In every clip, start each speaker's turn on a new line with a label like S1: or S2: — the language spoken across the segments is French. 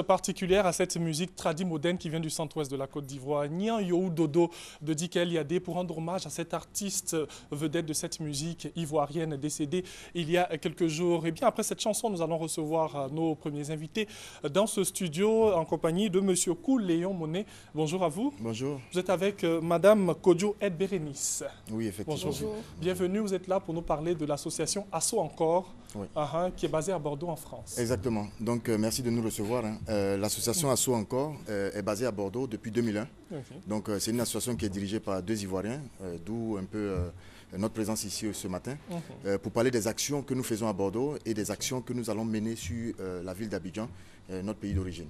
S1: Particulière à cette musique tradie moderne qui vient du centre-ouest de la Côte d'Ivoire, Nian Yo Dodo de Dikel Yadé, pour rendre hommage à cet artiste vedette de cette musique ivoirienne décédée il y a quelques jours. Et bien après cette chanson, nous allons recevoir nos premiers invités dans ce studio en compagnie de Monsieur Koul Léon Monet. Bonjour à vous.
S2: Bonjour.
S1: Vous êtes avec Madame Kodjo Ed Bérénice.
S2: Oui, effectivement.
S1: Bonjour. Bienvenue, vous êtes là pour nous parler de l'association Asso Encore,
S2: oui.
S1: Qui est basée à Bordeaux en France.
S2: Exactement. Donc merci de nous recevoir. L'association Asso Encore est basée à Bordeaux depuis 2001. Okay. Donc c'est une association qui est dirigée par deux Ivoiriens, d'où un peu notre présence ici ce matin, pour parler des actions que nous faisons à Bordeaux et des actions que nous allons mener sur la ville d'Abidjan, notre pays d'origine.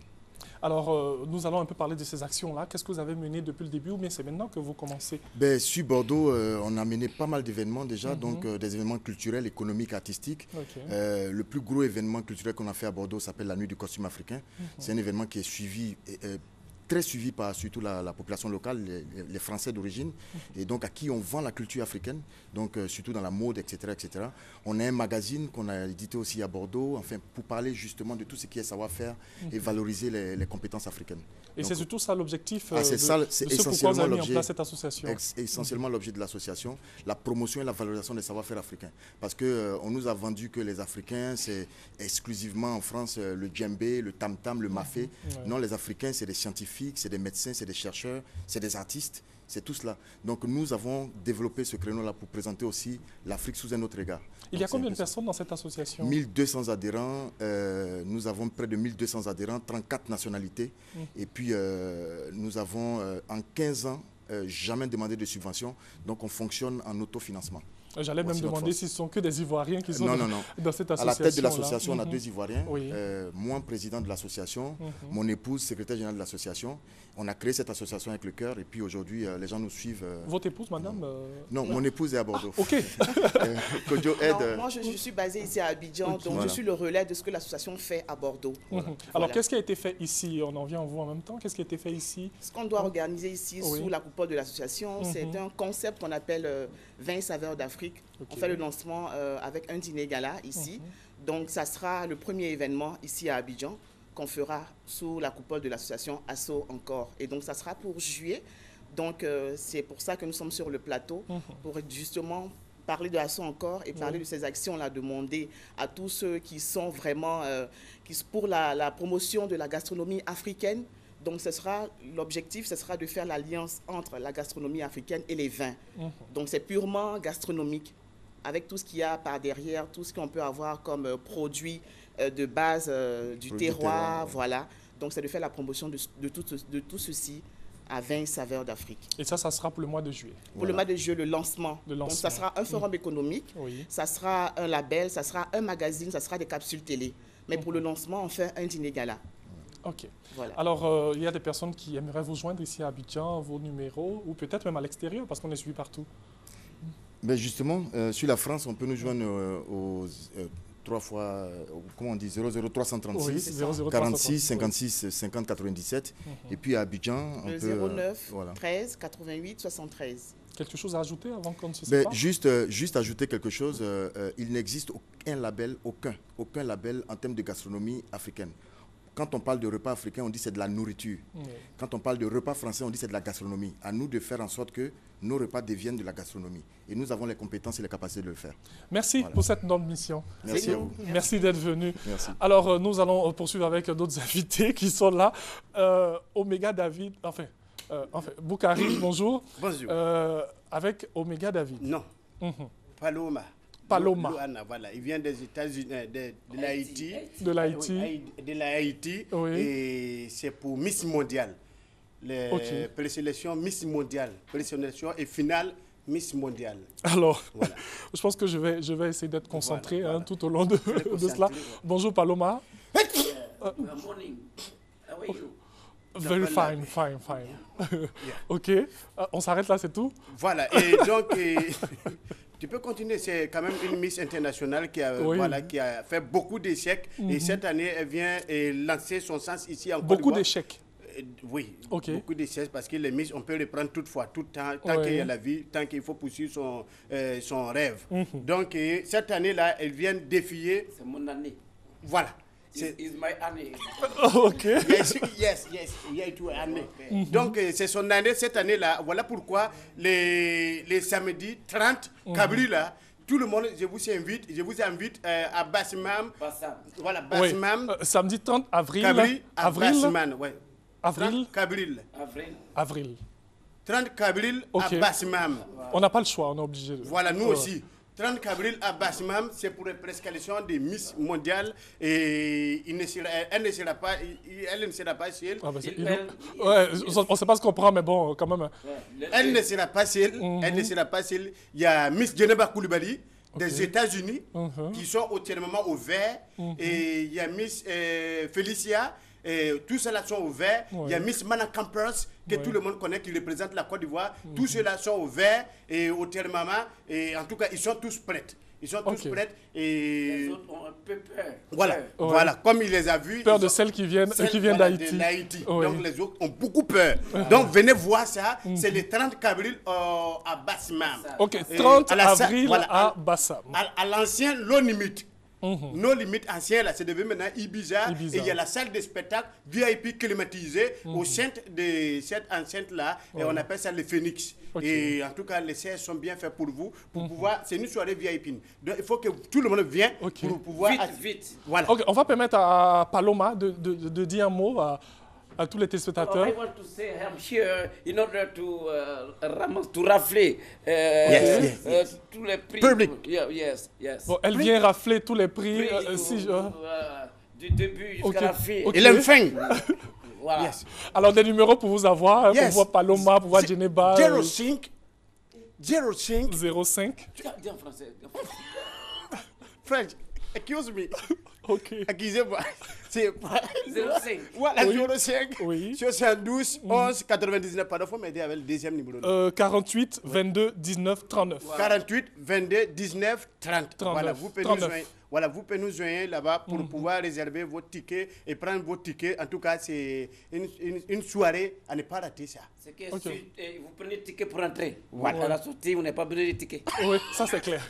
S1: Alors, nous allons un peu parler de ces actions-là. Qu'est-ce que vous avez mené depuis le début ou bien c'est maintenant que vous commencez?
S2: Sur Bordeaux, on a mené pas mal d'événements déjà, donc des événements culturels, économiques, artistiques. Okay. Le plus gros événement culturel qu'on a fait à Bordeaux s'appelle la Nuit du costume africain. C'est un événement qui est suivi, très suivi par surtout la population locale, les Français d'origine, et donc à qui on vend la culture africaine, donc surtout dans la mode, etc., etc. On a un magazine qu'on a édité aussi à Bordeaux, enfin, pour parler justement de tout ce qui est savoir-faire et valoriser les compétences africaines.
S1: Et c'est surtout ça l'objectif
S2: c'est essentiellement
S1: pourquoi vous avez mis en place cette association.
S2: Essentiellement l'objet de l'association, la promotion et la valorisation des savoir-faire africains. Parce qu'on nous a vendu que les Africains, c'est exclusivement en France le djembé, le tam-tam, le mafé. Non, les Africains, c'est des scientifiques, c'est des médecins, c'est des chercheurs, c'est des artistes, c'est tout cela. Donc nous avons développé ce créneau-là pour présenter aussi l'Afrique sous un autre regard.
S1: Il y a combien de personnes dans cette association?
S2: 1200 adhérents, nous avons près de 1200 adhérents, 34 nationalités. Et puis nous avons en 15 ans jamais demandé de subvention, donc on fonctionne en autofinancement.
S1: J'allais même demander si ce sont que des Ivoiriens qui sont dans cette association.
S2: À la tête de l'association, on a deux Ivoiriens. Moi, président de l'association, mon épouse, secrétaire générale de l'association. On a créé cette association avec le cœur et puis aujourd'hui, les gens nous suivent.
S1: Votre épouse, madame
S2: Non, mon épouse est à Bordeaux.
S1: Ok.
S3: Kodjo Ed. Moi, je suis basée ici à Abidjan, donc je suis le relais de ce que l'association fait à Bordeaux.
S1: Alors, qu'est-ce qui a été fait ici? On en vient en vous en même temps. Qu'est-ce qui a été fait ici?
S3: Ce qu'on doit organiser ici sous la coupole de l'association, c'est un concept qu'on appelle 20 saveurs d'Afrique. On fait le lancement avec un dîner gala ici. Donc, ça sera le premier événement ici à Abidjan qu'on fera sous la coupole de l'association Asso Encore. Et donc, ça sera pour juillet. Donc, c'est pour ça que nous sommes sur le plateau, pour justement parler de Asso Encore et parler de ces actions-là, demander à tous ceux qui sont vraiment pour la promotion de la gastronomie africaine. Donc, l'objectif, ce sera de faire l'alliance entre la gastronomie africaine et les vins. Donc, c'est purement gastronomique, avec tout ce qu'il y a par derrière, tout ce qu'on peut avoir comme produits de base du terroir, voilà. Donc, c'est de faire la promotion de tout ceci à 20 saveurs d'Afrique.
S1: Et ça sera pour le mois de juillet?
S3: Pour le mois de juillet, le lancement. Donc, ça sera un forum économique, ça sera un label, ça sera un magazine, ça sera des capsules télé. Mais pour le lancement, on fait un dîner gala.
S1: Ok. Voilà. Alors, il y a des personnes qui aimeraient vous joindre ici à Abidjan, vos numéros, ou peut-être même à l'extérieur, parce qu'on est suivi partout.
S2: Ben justement, sur la France, on peut nous joindre aux 3 fois, comment on dit, 00336, 46, 56, 50, 97. Et puis à Abidjan, on peut...
S3: 09, 13, 88, 73.
S1: Quelque chose à ajouter avant qu'on ne se sépare?
S2: Juste ajouter quelque chose. Il n'existe aucun label en termes de gastronomie africaine. Quand on parle de repas africain, on dit c'est de la nourriture. Quand on parle de repas français, on dit c'est de la gastronomie. À nous de faire en sorte que nos repas deviennent de la gastronomie. Et nous avons les compétences et les capacités de le faire.
S1: Merci pour cette noble mission.
S2: Merci à vous.
S1: Merci d'être venu.
S2: Merci.
S1: Alors, nous allons poursuivre avec d'autres invités qui sont là. Oméga David, Boukari, bonjour.
S4: Bonjour.
S1: Avec Oméga David.
S4: Non. Paloma.
S1: Paloma.
S4: Voilà, il vient des États-Unis, de l'Haïti.
S1: De l'Haïti.
S4: De l'Haïti. Et c'est pour Miss Mondial. Les présélections Miss Mondial. Présélection et finale Miss Mondial.
S1: Alors, voilà. Je pense que je vais essayer d'être concentré tout au long de cela. Bonjour Paloma.
S5: Good morning. How are you?
S1: Very fine. Ok. On s'arrête là, c'est tout?
S4: Voilà. Et donc... Tu peux continuer, c'est quand même une Miss internationale qui a fait beaucoup d'échecs. Et cette année, elle vient lancer son sens ici en Côte d'Ivoire.
S1: Beaucoup d'échecs?
S4: Oui, beaucoup d'échecs parce que les Miss, on peut les prendre toutefois, tout le temps, tant qu'il y a la vie, tant qu'il faut poursuivre son rêve. Donc, cette année-là, elle vient défier...
S5: C'est mon année.
S4: Voilà.
S5: It's my année.
S1: Ok.
S4: Yes, we are to année. Donc, c'est son année, cette année-là. Voilà pourquoi les samedis 30, Kabri là, tout le monde, je vous invite à Bassimam. Voilà, Bassimam.
S1: Oui. Samedi 30 avril.
S4: Kabri, à Bassimam, ouais.
S1: Avril.
S4: 30 Kabril.
S1: Avril.
S4: 30 Kabril à Bassimam.
S1: On n'a pas le choix, on est obligé de...
S4: Voilà, nous aussi. 30 Kabril à Bassimam, c'est pour la prescription des Miss mondiales et elle ne sera pas seule.
S1: Ah, ouais, on ne sait pas ce qu'on prend, mais bon, quand même.
S4: Elle ne sera pas seule. Elle ne sera pas seule. Il y a Miss Geneva Koulibaly des États-Unis qui sont entièrement au vert. Et il y a Miss Felicia. Et tous ceux-là sont au vert. Il y a Miss Mana Campers, que tout le monde connaît, qui représente la Côte d'Ivoire. Tous ceux-là sont au vert et au thermomètre. Et en tout cas, ils sont tous prêts. Ils sont tous prêts. Et
S5: les autres ont un peu peur.
S4: Voilà, voilà. Comme il les a vus.
S1: Peur de celles qui viennent d'Haïti.
S4: Donc les autres ont beaucoup peur. Donc venez voir ça. C'est le 30 avril à Bassimam.
S1: Ok, 30 avril à Bassam.
S4: À l'ancien Low Limit. Nos limites anciennes, là, c'est devenu maintenant Ibiza. Et il y a la salle de spectacle VIP climatisée au centre de cette enceinte-là. Et on appelle ça le Phoenix. Et en tout cas, les sièges sont bien faits pour vous. Pour pouvoir, c'est une soirée VIP. Donc il faut que tout le monde vienne pour pouvoir...
S5: Vite.
S1: Voilà. Okay, on va permettre à Paloma de dire un mot à tous les téléspectateurs.
S5: I want to say I'm here in order to rafler tous les prix.
S4: Public.
S5: Yes.
S1: Bon, elle vient rafler tous les prix.
S5: Du début jusqu'à la fin.
S4: Il aime fin.
S5: Voilà.
S4: Yes.
S1: Alors des numéros pour vous avoir, pour voir Paloma, pour voir Geneva.
S4: 05.
S5: Dis en français.
S4: French. Excuse me.
S1: Ok.
S4: Excusez-moi. C'est
S5: 05.
S4: Voilà, 05.
S1: Oui.
S4: 72 11 99. Pardon, il faut m'aider avec le deuxième numéro.
S1: 48 22 19 39.
S4: 48 22 19 30.
S1: 39.
S4: Voilà, vous pouvez
S1: 39.
S4: nous joindre. Voilà, vous pouvez nous joindre là-bas pour pouvoir réserver vos tickets et prendre vos tickets. En tout cas, c'est une soirée à ne pas rater ça.
S5: C'est que vous prenez le ticket pour entrer. Voilà. À la sortie, vous n'avez pas besoin de ticket.
S1: Oui, ça c'est clair.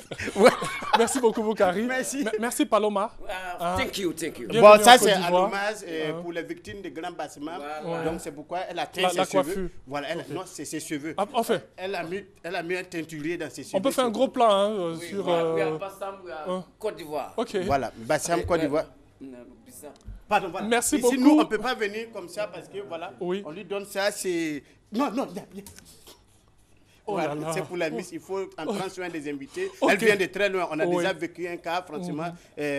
S1: Merci beaucoup, Boukari.
S4: Merci.
S1: Merci, Paloma.
S5: Thank you.
S4: Bon, ça c'est un hommage pour les victimes des grands bâtiments.
S5: Voilà.
S4: Donc c'est pourquoi elle a teint ses cheveux. Voilà, non, c'est ses cheveux.
S1: Enfin,
S4: elle a mis un teinturier dans ses cheveux.
S1: on peut faire un gros plan sur...
S5: Côte d'Ivoire.
S1: Ok.
S4: Voilà, Bassam, Côte d'Ivoire. Pardon, voilà.
S1: Merci
S4: Ici,
S1: beaucoup.
S4: nous, on ne peut pas venir comme ça parce que, voilà,
S1: Oui.
S4: on lui donne ça, c'est... Non,
S1: Oh
S4: voilà,
S1: là là.
S4: c'est pour la Miss, il faut en prendre soin des invités.
S1: Ok.
S4: Elle vient de très loin, on a
S1: Oui.
S4: déjà vécu un cas, franchement,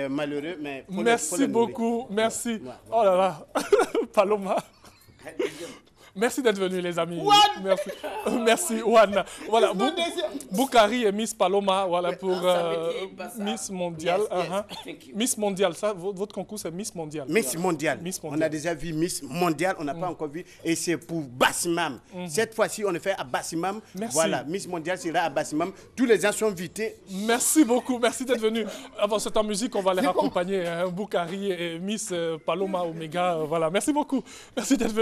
S4: malheureux, mais...
S1: Merci beaucoup, merci. Oh là là, Paloma. Merci d'être venu, les amis. Merci. Merci, Juan. Voilà, Boukari et Miss Paloma, voilà, pour Miss Mondial. Miss Mondial, ça, votre concours, c'est Miss Mondial.
S4: Miss Mondial.
S1: Miss Mondial.
S4: On a déjà vu Miss Mondial, on n'a pas encore vu. Et c'est pour Bassimam. Cette fois-ci, on le fait à Bassimam.
S1: Merci.
S4: Voilà, Miss Mondial sera à Bassimam. Tous les gens sont invités.
S1: Merci beaucoup, merci d'être venu. Avant cette musique, on va les accompagner. Boukari et Miss Paloma Omega. Voilà, merci beaucoup. Merci d'être venu.